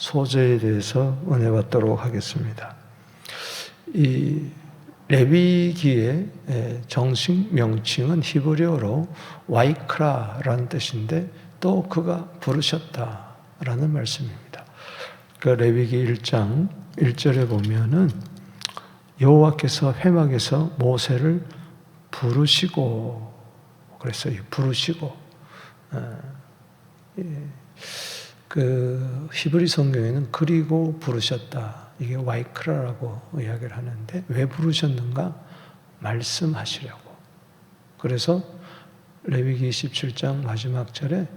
소재에 대해서 은혜 받도록 하겠습니다. 이 레위기의 정식 명칭은 히브리어로 와이크라라는 뜻인데 또 그가 부르셨다라는 말씀입니다. 그 레위기 1장 1절에 보면은 여호와께서 회막에서 모세를 부르시고 그랬어요. 부르시고 그 히브리 성경에는 그리고 부르셨다. 이게 와이크라라고 이야기를 하는데 왜 부르셨는가? 말씀하시려고. 그래서 레위기 27장 마지막 절에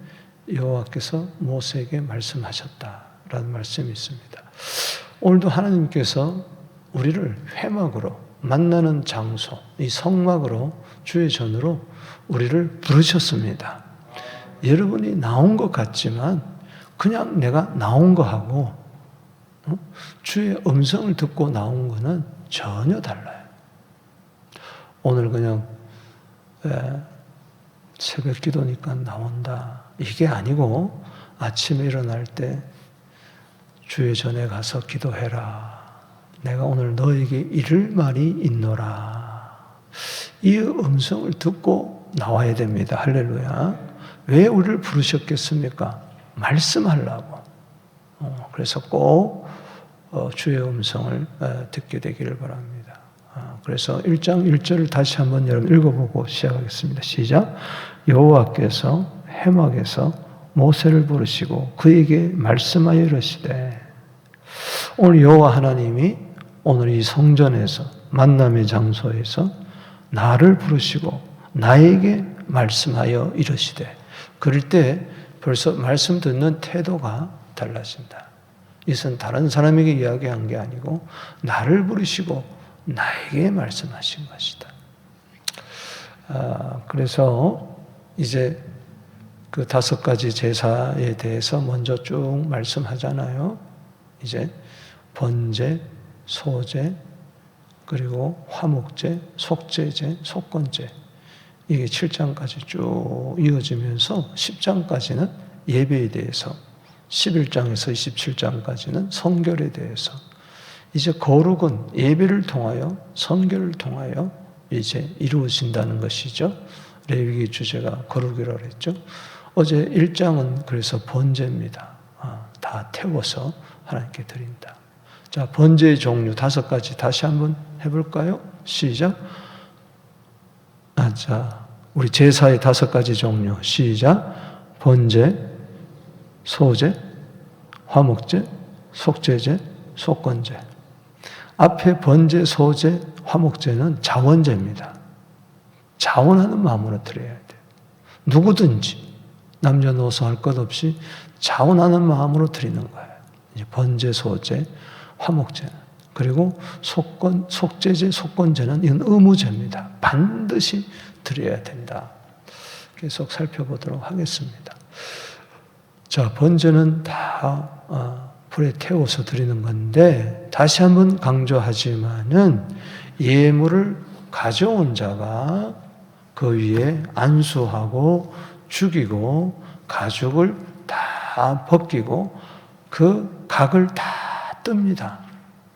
여호와께서 모세에게 말씀하셨다라는 말씀이 있습니다. 오늘도 하나님께서 우리를 회막으로 만나는 장소, 이 성막으로 주의 전으로 우리를 부르셨습니다. 여러분이 나온 것 같지만 그냥 내가 나온 거하고 주의 음성을 듣고 나온 거는 전혀 달라요. 오늘 그냥 새벽 기도니까 나온다. 이게 아니고 아침에 일어날 때 주의 전에 가서 기도해라. 내가 오늘 너에게 이를 말이 있노라. 이 음성을 듣고 나와야 됩니다. 할렐루야. 왜 우리를 부르셨겠습니까? 말씀하려고. 그래서 꼭 주의 음성을 듣게 되기를 바랍니다. 그래서 1장 1절을 다시 한번 여러분 읽어보고 시작하겠습니다. 시작. 여호와께서 회막에서 모세를 부르시고 그에게 말씀하여 이르시되. 오늘 여호와 하나님이 오늘 이 성전에서 만남의 장소에서 나를 부르시고 나에게 말씀하여 이르시되. 그럴 때 벌써 말씀 듣는 태도가 달라진다. 이것은 다른 사람에게 이야기한 게 아니고 나를 부르시고 나에게 말씀하신 것이다. 그래서 이제 그 5가지 제사에 대해서 먼저 쭉 말씀하잖아요. 이제 번제, 소제, 그리고 화목제, 속제제, 속건제. 이게 7장까지 쭉 이어지면서 10장까지는 예배에 대해서, 11장에서 27장까지는 성결에 대해서, 이제 거룩은 예배를 통하여 선결을 통하여 이제 이루어진다는 것이죠. 레위기 주제가 거룩이라고 했죠. 어제 1장은 그래서 번제입니다. 다 태워서 하나님께 드린다. 자, 번제의 종류 5가지 다시 한번 해볼까요? 시작. 자, 우리 제사의 5가지 종류. 시작. 번제, 소제, 화목제, 속제제, 속건제. 앞에 번제, 소제, 화목제는 자원제입니다. 자원하는 마음으로 드려야 돼요. 누구든지 남녀노소 할 것 없이 자원하는 마음으로 드리는 거예요. 이제 번제, 소제, 화목제는. 그리고 속제제, 속건제는 이건 의무제입니다. 반드시 드려야 된다. 계속 살펴보도록 하겠습니다. 자, 번제는 다 불에 태워서 드리는 건데 다시 한번 강조하지만은 예물을 가져온 자가 그 위에 안수하고 죽이고 가죽을 다 벗기고 그 각을 다 뜹니다.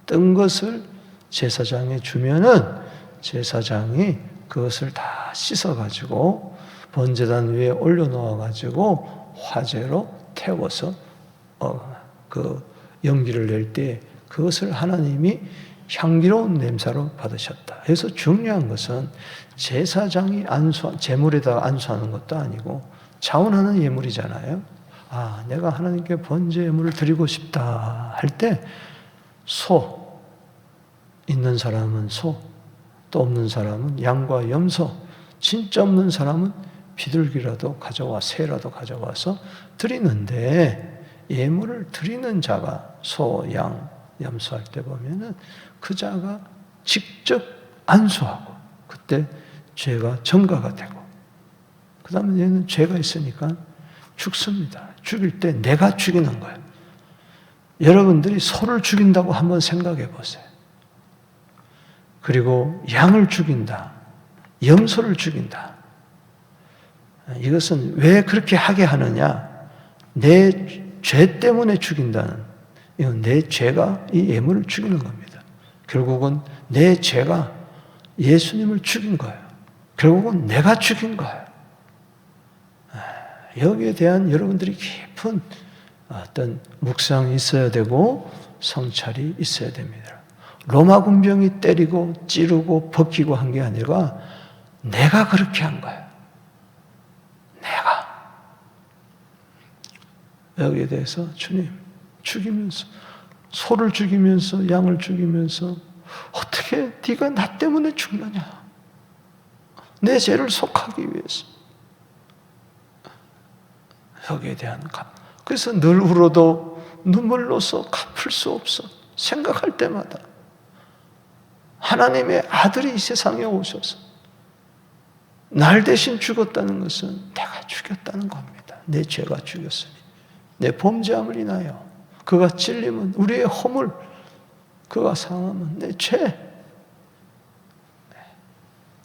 뜬 것을 제사장에 주면은 제사장이 그것을 다 씻어가지고 번제단 위에 올려놓아가지고 화재로 태워서 그 연기를 낼 때 그것을 하나님이 향기로운 냄새로 받으셨다. 그래서 중요한 것은 제사장이 제물에다가 안수하는 것도 아니고 자원하는 예물이잖아요. 내가 하나님께 번제 예물을 드리고 싶다 할 때 소 있는 사람은 소, 또 없는 사람은 양과 염소, 진짜 없는 사람은 비둘기라도 가져와 새라도 가져와서 드리는데 예물을 드리는 자가 소, 양, 염소할 때 보면은 그 자가 직접 안수하고 그때 죄가 전가가 되고 그 다음에 얘는 죄가 있으니까 죽습니다. 죽일 때 내가 죽이는 거예요. 여러분들이 소를 죽인다고 한번 생각해 보세요. 그리고 양을 죽인다. 염소를 죽인다. 이것은 왜 그렇게 하게 하느냐? 내 죄 때문에 죽인다는 이건 내 죄가 이 예물을 죽이는 겁니다. 결국은 내 죄가 예수님을 죽인 거예요. 결국은 내가 죽인 거예요. 여기에 대한 여러분들이 깊은 어떤 묵상이 있어야 되고 성찰이 있어야 됩니다. 로마 군병이 때리고 찌르고 벗기고 한 게 아니라 내가 그렇게 한 거예요. 내가. 여기에 대해서 주님 죽이면서 소를 죽이면서 양을 죽이면서 어떻게 네가 나 때문에 죽느냐. 내 죄를 속하기 위해서. 여기에 대한 그래서 늘 울어도 눈물로서 갚을 수 없어. 생각할 때마다 하나님의 아들이 이 세상에 오셔서 날 대신 죽었다는 것은 내가 죽였다는 겁니다. 내 죄가 죽였으니 내 범죄함을 인하여 그가 찔림은 우리의 허물, 그가 상함은 내 죄,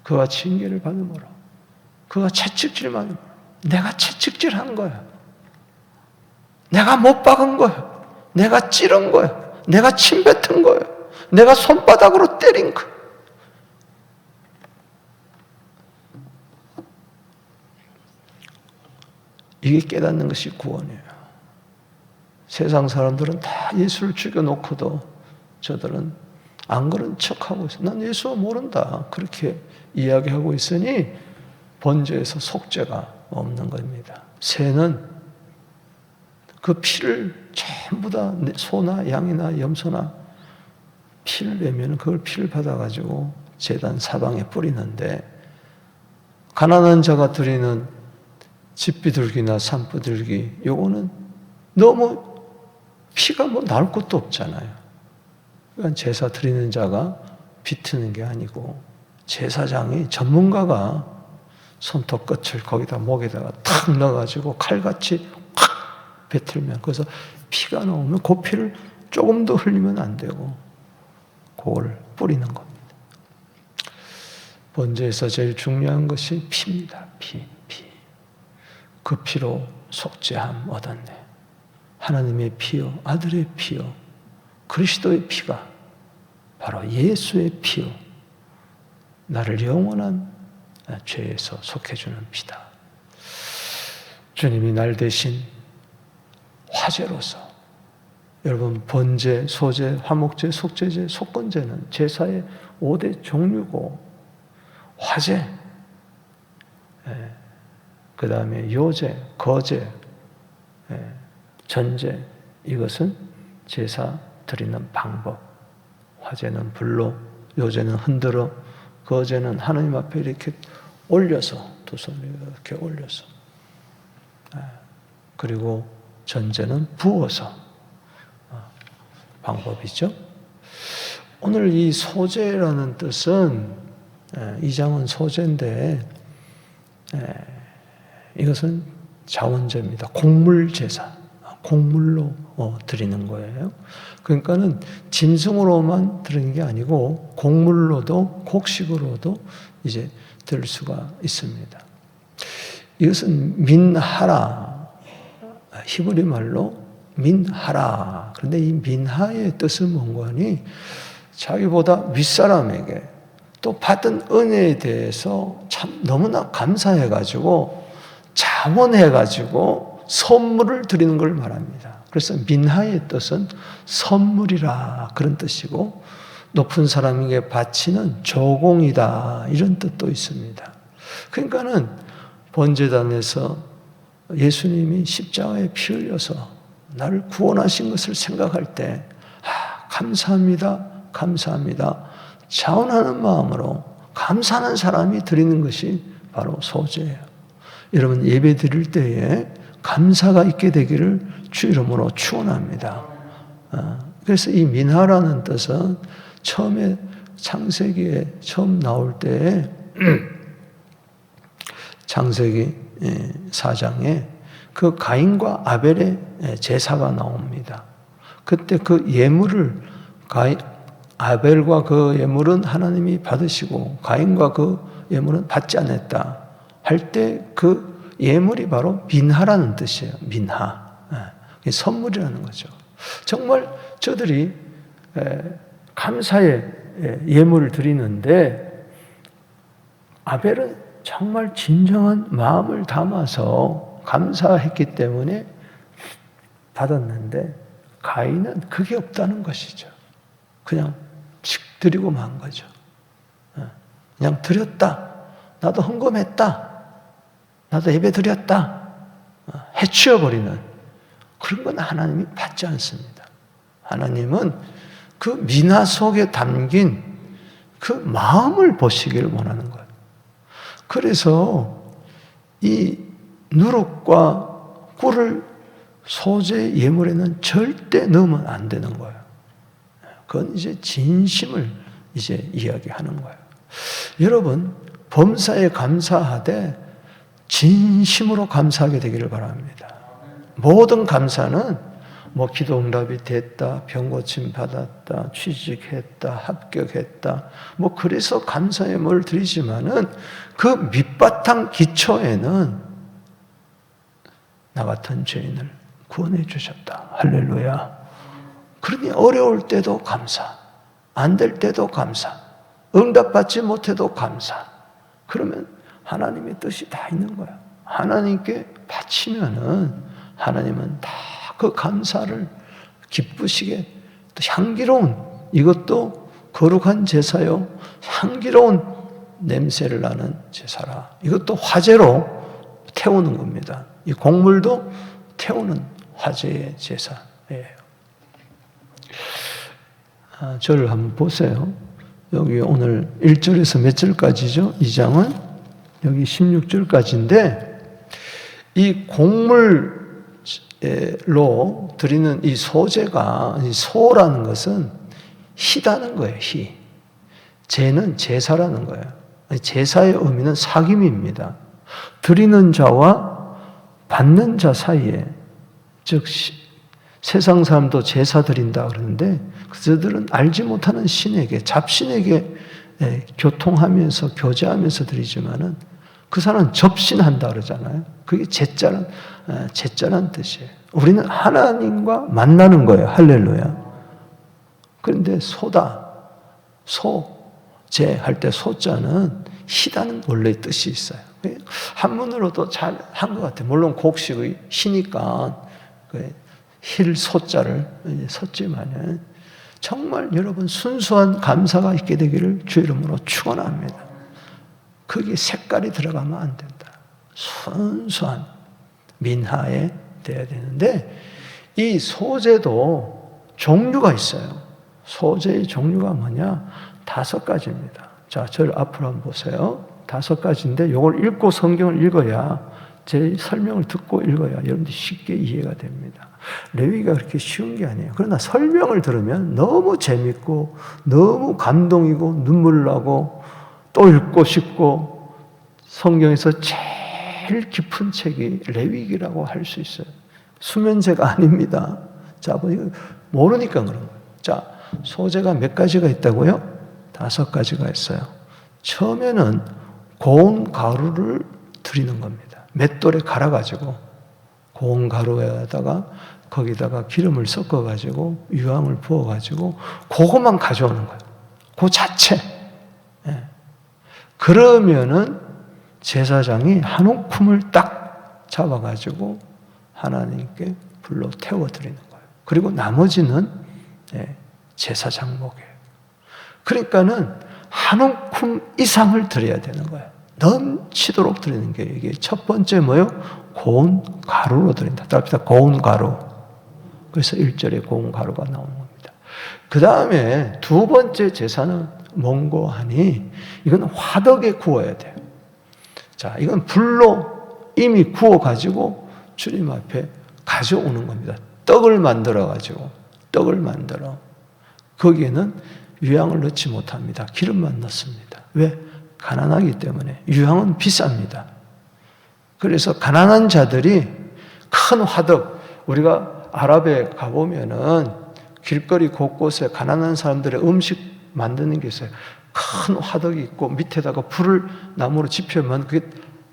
그가 징계를 받음으로 그가 채찍질 받음으로 내가 채찍질한 거야. 내가 못 박은 거야. 내가 찌른 거야. 내가 침 뱉은 거야. 내가 손바닥으로 때린 거야. 이게 깨닫는 것이 구원이에요. 세상 사람들은 다 예수를 죽여놓고도 저들은 안 그런 척하고 있어요. 난 예수 모른다. 그렇게 이야기하고 있으니 번제에서 속죄가 없는 겁니다. 새는 그 피를 전부 다 소나 양이나 염소나 피를 내면 그걸 피를 받아가지고 제단 사방에 뿌리는데 가난한 자가 드리는 집비둘기나 산비둘기 요거는 너무 피가 뭐 나올 것도 없잖아요. 그러니까 제사 드리는 자가 비트는 게 아니고 제사장이 전문가가 손톱 끝을 거기다 목에다가 탁 넣어가지고 칼같이 확 뱉으면 그래서 피가 나오면 그 피를 조금도 흘리면 안 되고 그걸 뿌리는 겁니다. 번제에서 제일 중요한 것이 피입니다. 피. 그 피로 속죄함 얻었네. 하나님의 피요, 아들의 피요, 그리스도의 피가 바로 예수의 피요, 나를 영원한 죄에서 속해주는 피다. 주님이 날 대신 화제로서, 여러분 번제, 소제, 화목제, 속죄제, 속건제는 제사의 5대 종류고 화제, 그 다음에 요제, 거제, 전제, 이것은 제사 드리는 방법. 화제는 불로, 요제는 흔들어, 거제는 하나님 앞에 이렇게 올려서, 두 손을 이렇게 올려서, 그리고 전제는 부어서 방법이죠. 오늘 이 소제라는 뜻은, 이 장은 소제인데 이것은 자원제입니다. 곡물제사, 곡물로 드리는 거예요. 그러니까는 짐승으로만 드리는 게 아니고 곡물로도, 곡식으로도 이제 드릴 수가 있습니다. 이것은 민하라, 히브리 말로 민하라. 그런데 이 민하의 뜻은 뭔가 하니 자기보다 윗사람에게 또 받은 은혜에 대해서 참 너무나 감사해가지고 자원해가지고 선물을 드리는 걸 말합니다. 그래서 민하의 뜻은 선물이라 그런 뜻이고 높은 사람에게 바치는 조공이다 이런 뜻도 있습니다. 그러니까는 번제단에서 예수님이 십자가에 피 흘려서 나를 구원하신 것을 생각할 때 감사합니다. 감사합니다. 자원하는 마음으로 감사하는 사람이 드리는 것이 바로 소제예요. 여러분 예배 드릴 때에 감사가 있게 되기를 주 이름으로 축원합니다. 그래서 이 민하라는 뜻은 처음에 창세기에 처음 나올 때에 창세기 4장에 그 가인과 아벨의 제사가 나옵니다. 그때 그 예물을 아벨과 그 예물은 하나님이 받으시고 가인과 그 예물은 받지 않았다 할 때 그 예물이 바로 민하라는 뜻이에요. 민하. 선물이라는 거죠. 정말 저들이 감사의 예물을 드리는데 아벨은 정말 진정한 마음을 담아서 감사했기 때문에 받았는데 가인은 그게 없다는 것이죠. 그냥 칙 드리고 만 거죠. 그냥 드렸다. 나도 헌금했다. 나도 예배 드렸다. 해치워버리는 그런 건 하나님이 받지 않습니다. 하나님은 그 미나 속에 담긴 그 마음을 보시기를 원하는 거예요. 그래서 이 누룩과 꿀을 소재 예물에는 절대 넣으면 안 되는 거예요. 그건 이제 진심을 이제 이야기하는 거예요. 여러분, 범사에 감사하되 진심으로 감사하게 되기를 바랍니다. 모든 감사는 뭐 기도 응답이 됐다, 병 고침 받았다, 취직했다, 합격했다, 뭐 그래서 감사의 뭘 드리지만은 그 밑바탕 기초에는 나 같은 죄인을 구원해 주셨다. 할렐루야. 그러니 어려울 때도 감사, 안 될 때도 감사, 응답받지 못해도 감사. 그러면 하나님의 뜻이 다 있는 거야. 하나님께 바치면은 하나님은 다 그 감사를 기쁘시게 또 향기로운, 이것도 거룩한 제사요, 향기로운 냄새를 나는 제사라. 이것도 화제로 태우는 겁니다. 이 곡물도 태우는 화제의 제사예요. 저를 한번 보세요. 여기 오늘 1절에서 몇 절까지죠? 2장은 여기 16절까지인데 이 곡물로 드리는 이 소제가, 이 소라는 것은 희다는 거예요. 희. 제는 제사라는 거예요. 제사의 의미는 사귐입니다. 드리는 자와 받는 자 사이에, 즉 세상 사람도 제사 드린다 그러는데 그들은 알지 못하는 신에게, 잡신에게 교통하면서 교제하면서 드리지만은 그 사람은 접신한다 그러잖아요. 그게 제자란 뜻이에요. 우리는 하나님과 만나는 거예요. 할렐루야. 그런데 소다, 소제 할 때 소자는 희다는 원래 뜻이 있어요. 한문으로도 잘 한 것 같아요. 물론 곡식의 희니까 힐 소자를 섰지만은 정말 여러분 순수한 감사가 있게 되기를 주 이름으로 축원합니다. 거기에 색깔이 들어가면 안 된다. 순수한 민하에 돼야 되는데 이 소제도 종류가 있어요. 소제의 종류가 뭐냐? 5가지입니다. 자, 저를 앞으로 한번 보세요. 5가지인데 이걸 읽고 성경을 읽어야, 제 설명을 듣고 읽어야 여러분들이 쉽게 이해가 됩니다. 레위기가 그렇게 쉬운 게 아니에요. 그러나 설명을 들으면 너무 재밌고 너무 감동이고 눈물 나고 또 읽고 싶고 성경에서 제일 깊은 책이 레위기라고 할 수 있어요. 수면제가 아닙니다. 자, 모르니까 그런 거예요. 자, 소제가 몇 가지가 있다고요? 5가지가 있어요. 처음에는 고운 가루를 드리는 겁니다. 맷돌에 갈아가지고 고운 가루에다가 거기다가 기름을 섞어가지고 유황을 부어가지고 그것만 가져오는 거예요. 그 자체. 그러면은 제사장이 한 움큼을 딱 잡아가지고 하나님께 불로 태워드리는 거예요. 그리고 나머지는 제사장 목이에요. 그러니까는 한 움큼 이상을 드려야 되는 거예요. 넘치도록 드리는 게 이게 첫 번째 뭐예요? 고운 가루로 드린다. 따라합시다. 고운 가루. 그래서 1절에 고운 가루가 나오는 겁니다. 그 다음에 2번째 제사는 뭔고 하니 이건 화덕에 구워야 돼요. 자, 이건 불로 이미 구워가지고 주님 앞에 가져오는 겁니다. 떡을 만들어가지고, 떡을 만들어. 거기에는 유향을 넣지 못합니다. 기름만 넣습니다. 왜? 가난하기 때문에. 유향은 비쌉니다. 그래서 가난한 자들이 큰 화덕, 우리가 아랍에 가보면은 길거리 곳곳에 가난한 사람들의 음식 만드는 게 있어요. 큰 화덕이 있고 밑에다가 불을 나무로 지펴면 그게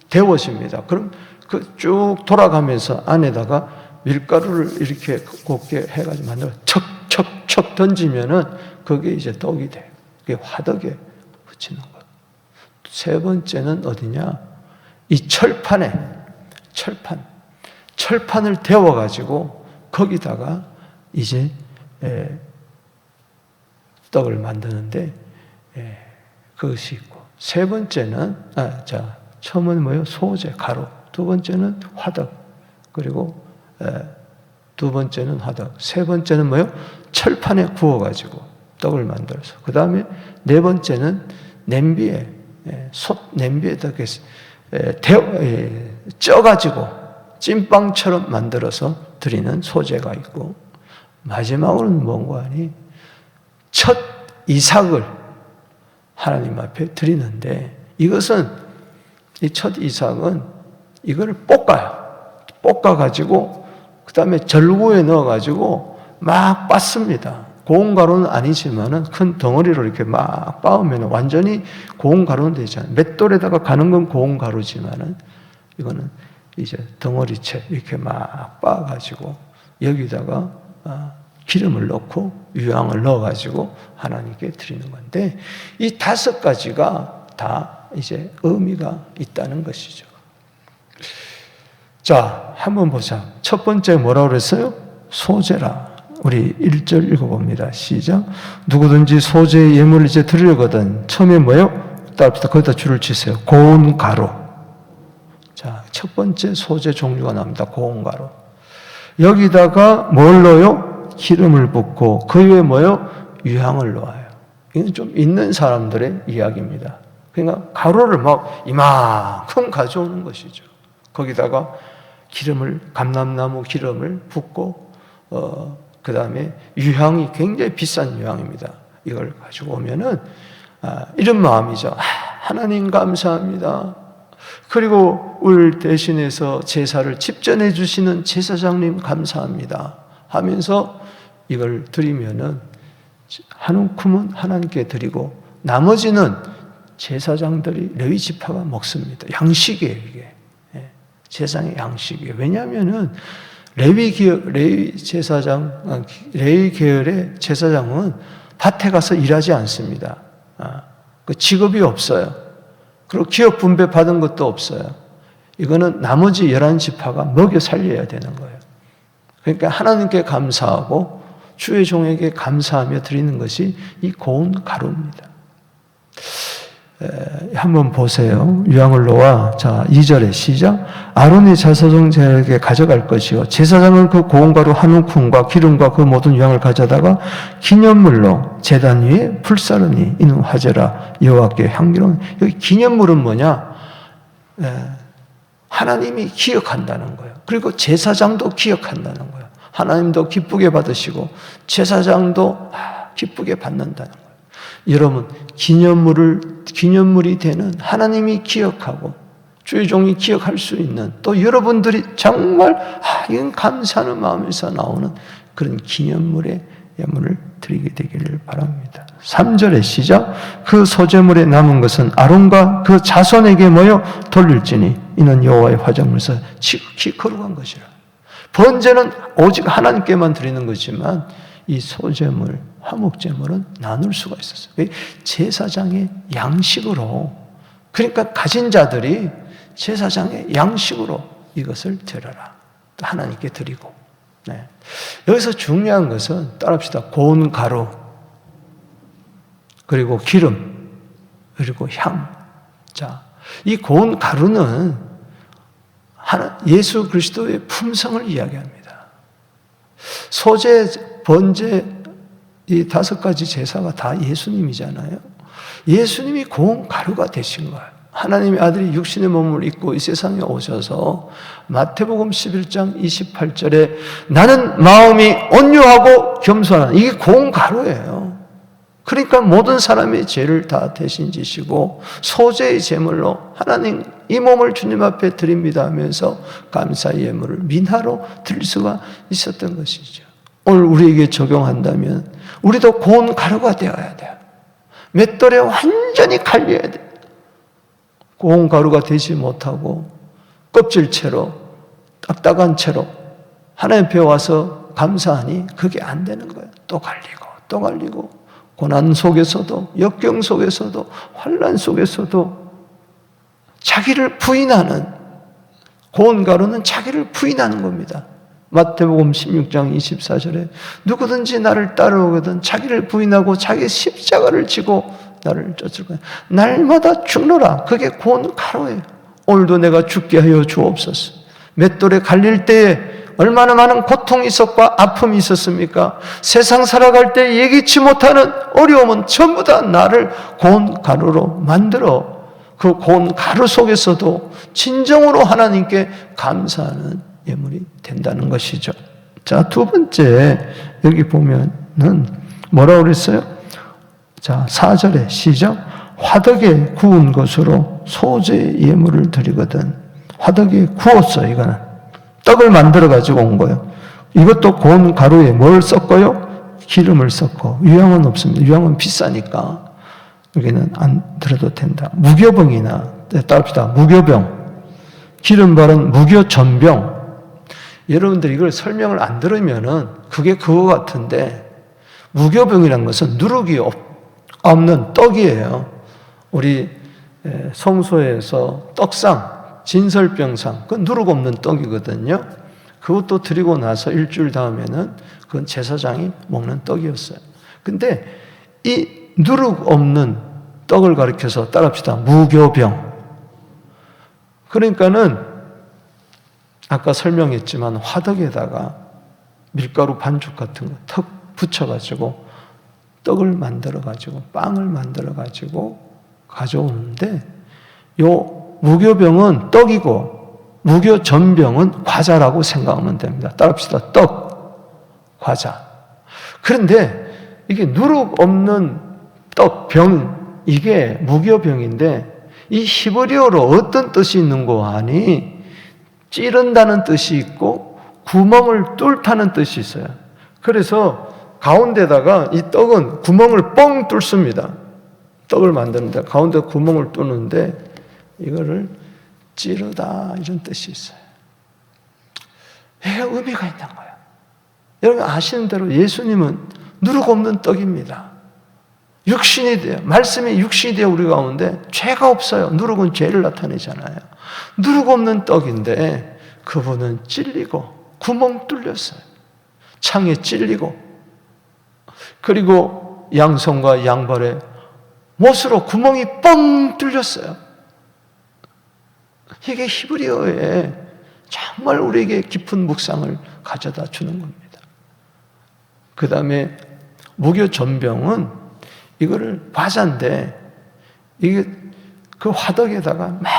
데워집니다. 그럼 그 쭉 돌아가면서 안에다가 밀가루를 이렇게 곱게 해가지고 만들어 척척척 던지면은 그게 이제 떡이 돼요. 그게 화덕에 붙이는 거예요. 세 번째는 어디냐? 이 철판을 데워가지고 거기다가 이제 떡을 만드는데 그것이 있고, 세 번째는 처음은 뭐예요? 소재, 가루. 두 번째는 화덕. 그리고 두 번째는 화덕. 세 번째는 뭐예요? 철판에 구워가지고 떡을 만들어서. 그 다음에 네 번째는 냄비에다 이렇게 쪄가지고 찐빵처럼 만들어서 드리는 소재가 있고, 마지막으로는 뭔가 하니 첫 이삭을 하나님 앞에 드리는데, 이것은 이 첫 이삭은 이걸 볶아가지고 그 다음에 절구에 넣어가지고 막 빻습니다. 고운 가루는 아니지만은 큰 덩어리로 이렇게 막 빻으면 완전히 고운 가루는 되지 않아요. 맷돌에다가 가는 건 고운 가루지만은 이거는 이제 덩어리채 이렇게 막 빻아가지고 여기다가 기름을 넣고 유향을 넣어가지고 하나님께 드리는 건데, 이 5가지가 다 이제 의미가 있다는 것이죠. 자, 한번 보자. 첫 번째 뭐라고 그랬어요? 소재라. 우리 1절 읽어봅니다. 시작. 누구든지 소재의 예물을 이제 드리려거든. 처음에 뭐예요? 따라합시다. 거기다 줄을 치세요. 고운 가루. 자, 첫 번째 소재 종류가 나옵니다. 고운 가루. 여기다가 뭘 넣어요? 기름을 붓고, 그 위에 뭐예요? 유향을 넣어요. 이건 좀 있는 사람들의 이야기입니다. 그러니까 가루를 막 이만큼 가져오는 것이죠. 거기다가 감람나무 기름을 붓고, 그 다음에 유향이 굉장히 비싼 유향입니다. 이걸 가지고 오면은, 이런 마음이죠. 하나님 감사합니다. 그리고 우리를 대신해서 제사를 집전해 주시는 제사장님 감사합니다 하면서 이걸 드리면은 한 움큼은 하나님께 드리고 나머지는 제사장들이 레위 지파가 먹습니다. 양식이에요, 이게. 제사장의 양식이에요. 왜냐하면은 레위 계열의 제사장은 밭에 가서 일하지 않습니다. 그 직업이 없어요. 그리고 기업 분배 받은 것도 없어요. 이거는 나머지 11지파가 먹여 살려야 되는 거예요. 그러니까 하나님께 감사하고 주의 종에게 감사하며 드리는 것이 이 고운 가루입니다. 한번 보세요. 유향을 놓아. 자, 2절에 시작. 아론이 제사장에게 가져갈 것이요. 제사장은 그 고운 가루 한 움큼과 기름과 그 모든 유향을 가져다가 기념물로 제단 위에 불사르니 이는 화제라 여호와께 향기로운. 여기 기념물은 뭐냐? 하나님이 기억한다는 거예요. 그리고 제사장도 기억한다는 거예요. 하나님도 기쁘게 받으시고 제사장도 기쁘게 받는다는 거예요. 여러분, 기념물이 되는 하나님이 기억하고 주의 종이 기억할 수 있는, 또 여러분들이 정말 이건 감사하는 마음에서 나오는 그런 기념물의 예물을 드리게 되기를 바랍니다. 3절의 시작. 그 소재물에 남은 것은 아론과 그 자손에게 모여 돌릴지니 이는 여호와의 화장물에서 지극히 거룩한 것이라. 번제는 오직 하나님께만 드리는 것이지만 이 소재물, 화목제물은 나눌 수가 있었어요. 제사장의 양식으로, 그러니까 가진 자들이 제사장의 양식으로 이것을 드려라. 하나님께 드리고. 네. 여기서 중요한 것은 따라합시다. 고운 가루, 그리고 기름, 그리고 향. 자, 이 고운 가루는 예수 그리스도의 품성을 이야기합니다. 소재, 번제, 이 5가지 제사가 다 예수님이잖아요. 예수님이 고운 가루가 되신 거예요. 하나님의 아들이 육신의 몸을 입고 이 세상에 오셔서 마태복음 11장 28절에 나는 마음이 온유하고 겸손한, 이게 고운 가루예요. 그러니까 모든 사람의 죄를 다 대신 지시고 소재의 제물로 하나님 이 몸을 주님 앞에 드립니다 하면서 감사의 예물을 민화로 드릴 수가 있었던 것이죠. 오늘 우리에게 적용한다면 우리도 고운 가루가 되어야 돼요. 맷돌에 완전히 갈려야 돼요. 고운 가루가 되지 못하고 껍질채로 딱딱한 채로 하나님 앞에 와서 감사하니 그게 안 되는 거예요. 또 갈리고 또 갈리고 고난 속에서도 역경 속에서도 환난 속에서도 자기를 부인하는, 고운 가루는 자기를 부인하는 겁니다. 마태복음 16장 24절에 누구든지 나를 따라오거든 자기를 부인하고 자기 십자가를 지고 나를 쫓을 거야. 날마다 죽노라. 그게 고운 가루예요. 오늘도 내가 죽게 하여 주옵소서. 맷돌에 갈릴 때에 얼마나 많은 고통이 있었고 아픔이 있었습니까? 세상 살아갈 때 예기치 못하는 어려움은 전부 다 나를 고운 가루로 만들어 그 고운 가루 속에서도 진정으로 하나님께 감사하는 예물이 된다는 것이죠. 자, 두 번째, 여기 보면은 뭐라고 그랬어요? 자, 4절에 시작. 화덕에 구운 것으로 소재 예물을 드리거든. 화덕에 구웠어, 이거는. 떡을 만들어가지고 온 거예요. 이것도 고운 가루에 뭘 섞어요? 기름을 섞어. 유향은 없습니다. 유향은 비싸니까. 여기는 안 들어도 된다. 무교병이나, 따릅시다. 무교병. 기름 바른 무교전병. 여러분들이 이걸 설명을 안 들으면은 그게 그거 같은데, 무교병이라는 것은 누룩이 없는 떡이에요. 우리 성소에서 떡상, 진설병상, 그건 누룩 없는 떡이거든요. 그것도 드리고 나서 일주일 다음에는 그건 제사장이 먹는 떡이었어요. 근데 이 누룩 없는 떡을 가리켜서 따라합시다. 무교병. 그러니까는 아까 설명했지만 화덕에다가 밀가루 반죽 같은 거 턱 붙여가지고 떡을 만들어가지고 빵을 만들어가지고 가져오는데 요 무교병은 떡이고 무교전병은 과자라고 생각하면 됩니다. 따라합시다. 떡, 과자. 그런데 이게 누룩 없는 떡, 병, 이게 무교병인데 이 히브리어로 어떤 뜻이 있는 거 아니? 찌른다는 뜻이 있고 구멍을 뚫다는 뜻이 있어요. 그래서 가운데다가 이 떡은 구멍을 뻥 뚫습니다. 떡을 만드는데 가운데 구멍을 뚫는데 이거를 찌르다 이런 뜻이 있어요. 이게 의미가 있는 거예요. 여러분 아시는 대로 예수님은 누룩 없는 떡입니다. 육신이 돼요. 말씀이 육신이 되어 우리 가운데 죄가 없어요. 누룩은 죄를 나타내잖아요. 누룩 없는 떡인데 그분은 찔리고 구멍 뚫렸어요. 창에 찔리고 그리고 양손과 양발에 못으로 구멍이 뻥 뚫렸어요. 이게 히브리어에 정말 우리에게 깊은 묵상을 가져다 주는 겁니다. 그 다음에 무교전병은 이거를 과자인데 이게 그 화덕에다가 막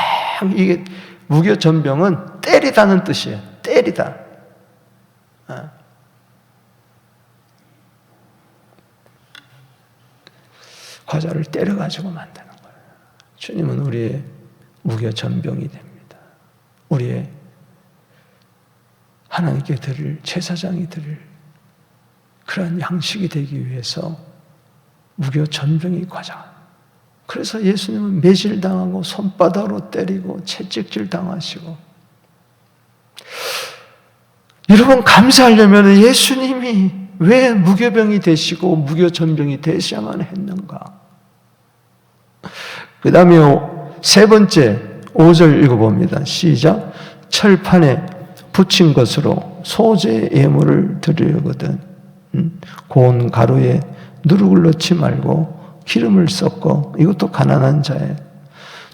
이게 무교전병은 때리다는 뜻이에요. 때리다. 과자를 때려가지고 만드는 거예요. 주님은 우리의 무교전병이 됩니다. 우리의 하나님께 드릴 제사장이 드릴 그러한 양식이 되기 위해서 무교전병이 과자. 그래서 예수님은 매질당하고 손바닥으로 때리고 채찍질 당하시고 여러분 감사하려면 예수님이 왜 무교병이 되시고 무교전병이 되셔야만 했는가? 그 다음에 세 번째 5절 읽어봅니다. 시작. 철판에 붙인 것으로 소재 예물을 드리려거든 고운 가루에 누룩을 넣지 말고 기름을 섞어 이것도 가난한 자에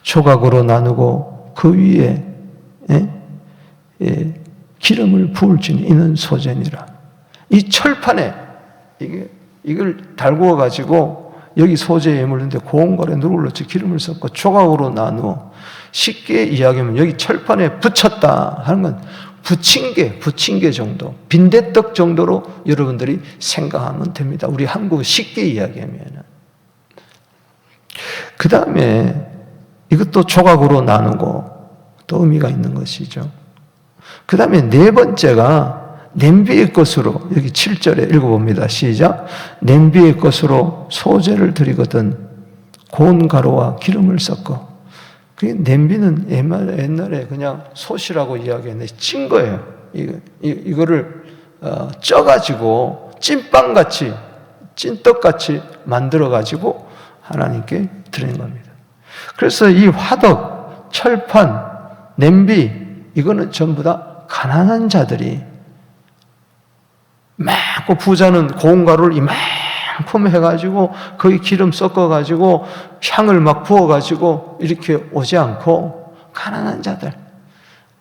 조각으로 나누고 그 위에 기름을 부을지니 이는 소재니라. 이 철판에 이걸 달구어 가지고 여기 소재 예물인데 고운 거래 누룩을 넣지 기름을 섞고 조각으로 나누어 쉽게 이야기하면 여기 철판에 붙였다 하는 건 부친 게 정도 빈대떡 정도로 여러분들이 생각하면 됩니다. 우리 한국 쉽게 이야기하면 그 다음에 이것도 조각으로 나누고 또 의미가 있는 것이죠. 그 다음에 네 번째가 냄비의 것으로 여기 7절에 읽어봅니다. 시작. 냄비의 것으로 소재를 드리거든 고운 가루와 기름을 섞어. 그 냄비는 옛날에 그냥 솥이라고 이야기했는데 찐 거예요. 이거를 쪄가지고 찐빵같이, 찐떡같이 만들어가지고 하나님께 드리는 겁니다. 그래서 이 화덕, 철판, 냄비, 이거는 전부 다 가난한 자들이 많고, 부자는 고운 가루를 이만큼 해가지고 거기 기름 섞어가지고 향을 막 부어가지고 이렇게 오지 않고, 가난한 자들,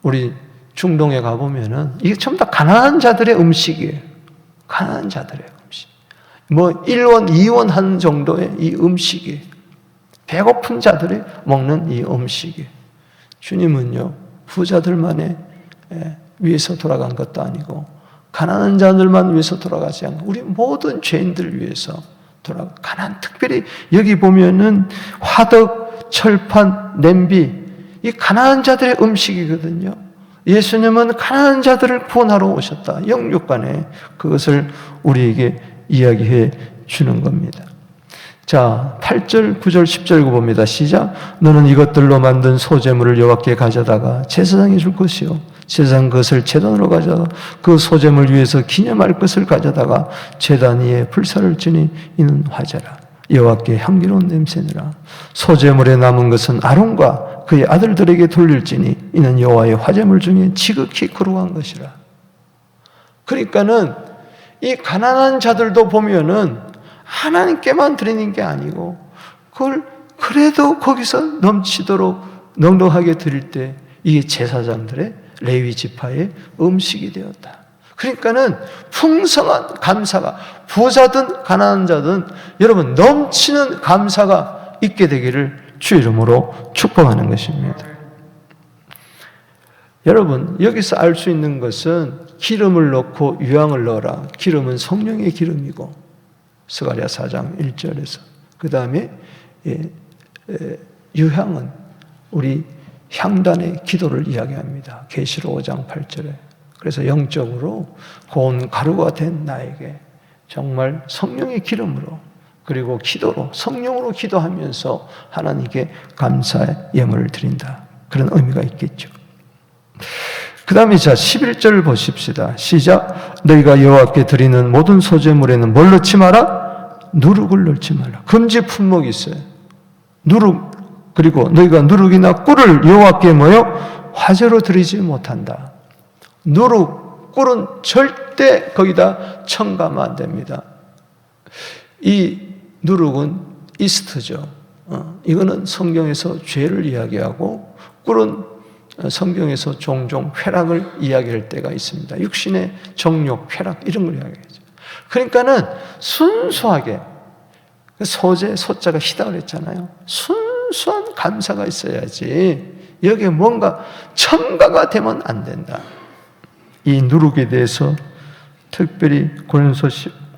우리 중동에 가보면은 이게 전부 다 가난한 자들의 음식이에요. 가난한 자들의 음식. 뭐 1원, 2원 하는 정도의 이 음식이에요. 배고픈 자들이 먹는 이 음식이에요. 주님은요, 부자들만의 위해서 돌아간 것도 아니고, 가난한 자들만 위해서 돌아가지 않고 우리 모든 죄인들 위해서 가난, 특별히 여기 보면은 화덕, 철판, 냄비, 이 가난한 자들의 음식이거든요. 예수님은 가난한 자들을 구원하러 오셨다. 영육간에 그것을 우리에게 이야기해 주는 겁니다. 자, 8절, 9절, 10절 봅니다. 시작. 너는 이것들로 만든 소재물을 여호와께 가져다가 제사장에 줄 것이요, 제사장 그것을 제단으로 가져다가 그 소재물 위에서 기념할 것을 가져다가 제단 위에 불사를 지니 이는 화제라. 여호와께 향기로운 냄새니라. 소재물에 남은 것은 아론과 그의 아들들에게 돌릴지니 이는 여호와의 화제물 중에 지극히 거룩한 것이라. 그러니까는 이 가난한 자들도 보면은 하나님께만 드리는 게 아니고, 그걸 그래도 거기서 넘치도록 넉넉하게 드릴 때 이게 제사장들의, 레위 지파의 음식이 되었다. 그러니까는 풍성한 감사가, 부자든 가난한 자든 여러분 넘치는 감사가 있게 되기를 주 이름으로 축복하는 것입니다. 여러분, 여기서 알 수 있는 것은 기름을 넣고 유향을 넣어라. 기름은 성령의 기름이고, 스가랴 4장 1절에서 그 다음에 유향은 우리 향단의 기도를 이야기합니다. 계시록 5장 8절에. 그래서 영적으로 고운 가루가 된 나에게 정말 성령의 기름으로, 그리고 기도로, 성령으로 기도하면서 하나님께 감사의 예물을 드린다. 그런 의미가 있겠죠. 그 다음에 자 11절 보십시다. 시작. 너희가 여호와께 드리는 모든 소재물에는 뭘 넣지 마라? 누룩을 넣지 말라. 금지 품목이 있어요. 누룩, 그리고 너희가 누룩이나 꿀을 여호와께 뭐요? 화제로 드리지 못한다. 누룩, 꿀은 절대 거기다 첨가하면 안 됩니다. 이 누룩은 이스트죠. 이거는 성경에서 죄를 이야기하고, 꿀은 성경에서 종종 쾌락을 이야기할 때가 있습니다. 육신의 정욕, 쾌락 이런 걸 이야기하죠. 그러니까는 순수하게, 소재, 소자가 희다 그랬잖아요. 순수한 감사가 있어야지 여기에 뭔가 첨가가 되면 안 된다. 이 누룩에 대해서 특별히 고린도서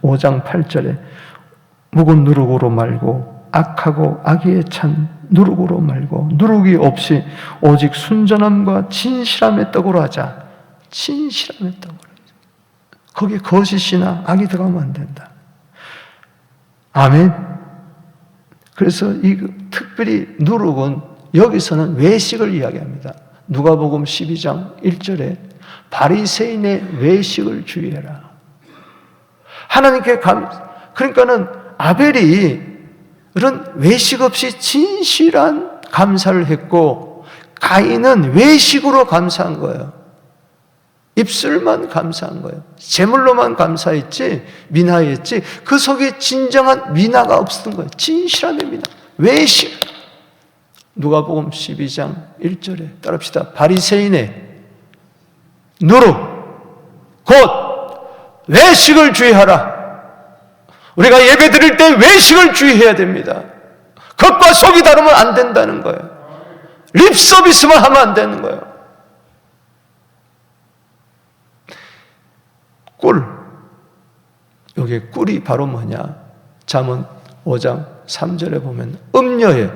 5장 8절에 묵은 누룩으로 말고 악하고 악의에 찬 누룩으로 말고 누룩이 없이 오직 순전함과 진실함의 떡으로 하자. 진실함의 떡으로 하자. 거기에 거짓이나 악이 들어가면 안 된다. 아멘. 그래서 이 특별히 누룩은 여기서는 외식을 이야기합니다. 누가복음 12장 1절에 바리새인의 외식을 주의해라. 하나님께 그러니까는 아벨이 그런 외식 없이 진실한 감사를 했고, 가인은 외식으로 감사한 거예요. 입술만 감사한 거예요. 제물로만 감사했지, 민화했지, 그 속에 진정한 민화가 없었던 거예요. 진실함의 민화. 외식. 누가복음 12장 1절에 따릅시다. 바리새인의 누룩, 곧 외식을 주의하라. 우리가 예배 드릴 때 외식을 주의해야 됩니다. 겉과 속이 다르면 안 된다는 거예요. 립 서비스만 하면 안 되는 거예요. 꿀. 여기에 꿀이 바로 뭐냐? 잠언 5장 3절에 보면 음녀의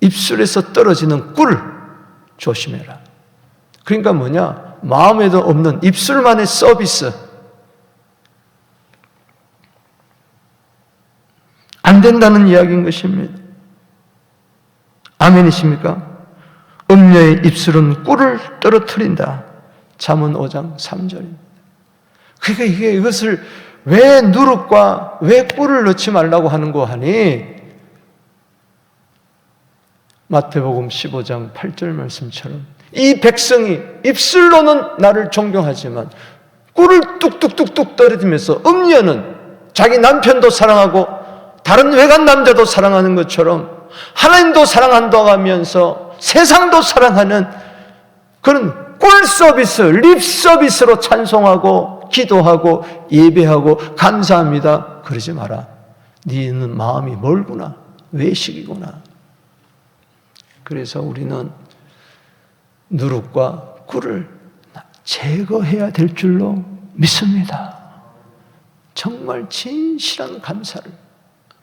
입술에서 떨어지는 꿀 조심해라. 그러니까 뭐냐? 마음에도 없는 입술만의 서비스. 안 된다는 이야기인 것입니다. 아멘이십니까? 음녀의 입술은 꿀을 떨어뜨린다. 잠언 5장 3절입니다. 그러니까 이것을 왜 누룩과 왜 꿀을 넣지 말라고 하는 거 하니, 마태복음 15장 8절 말씀처럼 이 백성이 입술로는 나를 존경하지만 꿀을 뚝뚝뚝뚝 떨어지면서 음녀는 자기 남편도 사랑하고 다른 외간 남자도 사랑하는 것처럼 하나님도 사랑한다고 하면서 세상도 사랑하는 그런 꿀 서비스, 립 서비스로 찬송하고 기도하고 예배하고 감사합니다. 그러지 마라. 너는 마음이 멀구나. 외식이구나. 그래서 우리는 누룩과 꿀을 제거해야 될 줄로 믿습니다. 정말 진실한 감사를,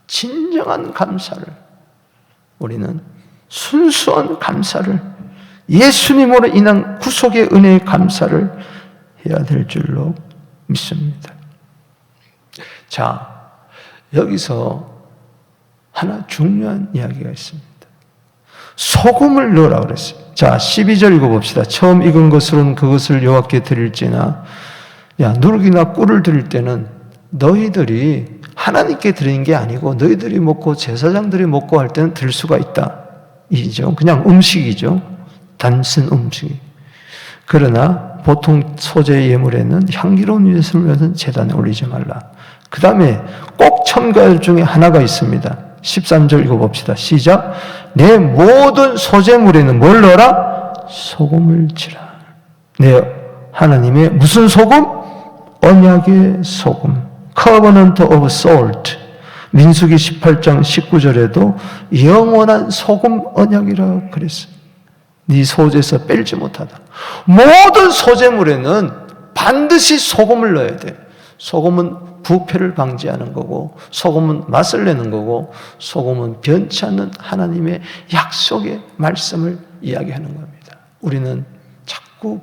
진정한 감사를, 우리는 순수한 감사를, 예수님으로 인한 구속의 은혜의 감사를 해야 될 줄로 믿습니다. 자, 여기서 하나 중요한 이야기가 있습니다. 소금을 넣으라 그랬어요. 자, 12절 읽어봅시다. 처음 익은 것으로는 그것을 여호와께 드릴지나, 누룩이나 꿀을 드릴 때는 너희들이 하나님께 드리는 게 아니고 너희들이 먹고 제사장들이 먹고 할 때는 드릴 수가 있다. 이죠. 그냥 음식이죠. 단순 음식이. 그러나 보통 소재의 예물에는 향기로운 예물은 제단에 올리지 말라. 그 다음에 꼭 첨가할 중에 하나가 있습니다. 13절 읽어봅시다. 시작. 내 모든 소재물에는 뭘 넣어라? 소금을 치라. 내 하나님의 무슨 소금? 언약의 소금. Covenant of salt. 민수기 18장 19절에도 영원한 소금 언약이라고 그랬어요. 네 소재에서 뺄지 못하다. 모든 소재물에는 반드시 소금을 넣어야 돼. 소금은 부패를 방지하는 거고, 소금은 맛을 내는 거고, 소금은 변치 않는 하나님의 약속의 말씀을 이야기하는 겁니다. 우리는 자꾸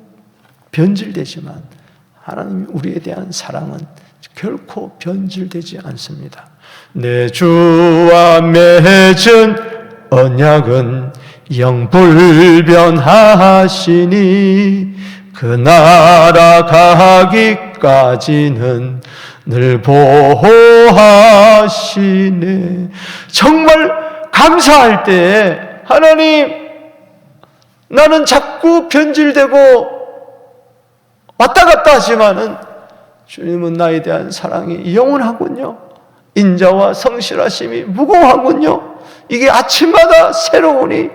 변질되지만 하나님 우리에 대한 사랑은 결코 변질되지 않습니다. 내 주와 맺은 언약은 영불변하시니 그 나라 가기까지는 늘 보호하시네. 정말 감사할 때 하나님, 나는 자꾸 변질되고 왔다 갔다 하지만은 주님은 나에 대한 사랑이 영원하군요. 인자와 성실하심이 무궁하군요. 이게 아침마다 새로우니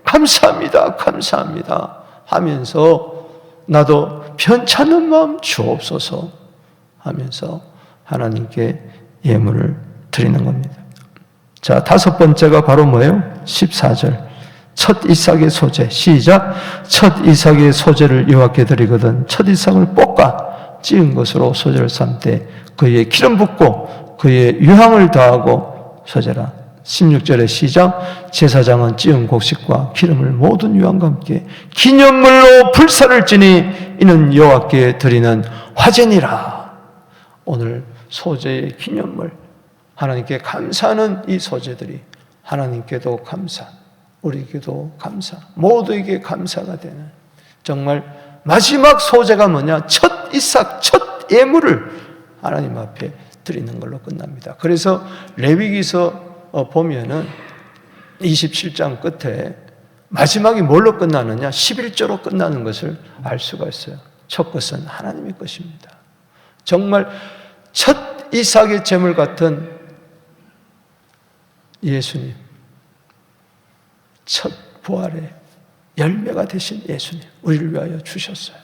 감사합니다, 감사합니다 하면서 나도 편찮은 마음 주옵소서 하면서 하나님께 예물을 드리는 겁니다. 자, 다섯 번째가 바로 뭐예요? 14절. 첫 이삭의 소재. 시작. 첫 이삭의 소재를 여호와께 드리거든 첫 이삭을 볶아 찌은 것으로 소재를 삼되 그의 기름 붓고 그의 유향을 더하고 소재라. 16절의 시작. 제사장은 찌은 곡식과 기름을 모든 유향과 함께 기념물로 불사를 지니 이는 여호와께 드리는 화제니라. 오늘 소재의 기념물, 하나님께 감사하는 이 소재들이 하나님께도 감사, 우리에게도 감사, 모두에게 감사가 되는 정말 마지막 소재가 뭐냐? 첫 이삭, 첫 예물을 하나님 앞에 드리는 걸로 끝납니다. 그래서 레위기서 보면은 27장 끝에 마지막이 뭘로 끝나느냐? 11조로 끝나는 것을 알 수가 있어요. 첫 것은 하나님의 것입니다. 정말 첫 이삭의 제물 같은 예수님, 첫 부활의 열매가 되신 예수님, 우리를 위하여 주셨어요.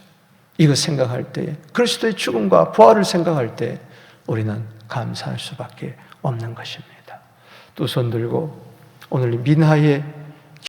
이거 생각할 때, 그리스도의 죽음과 부활을 생각할 때 우리는 감사할 수밖에 없는 것입니다. 두 손 들고 오늘 민하의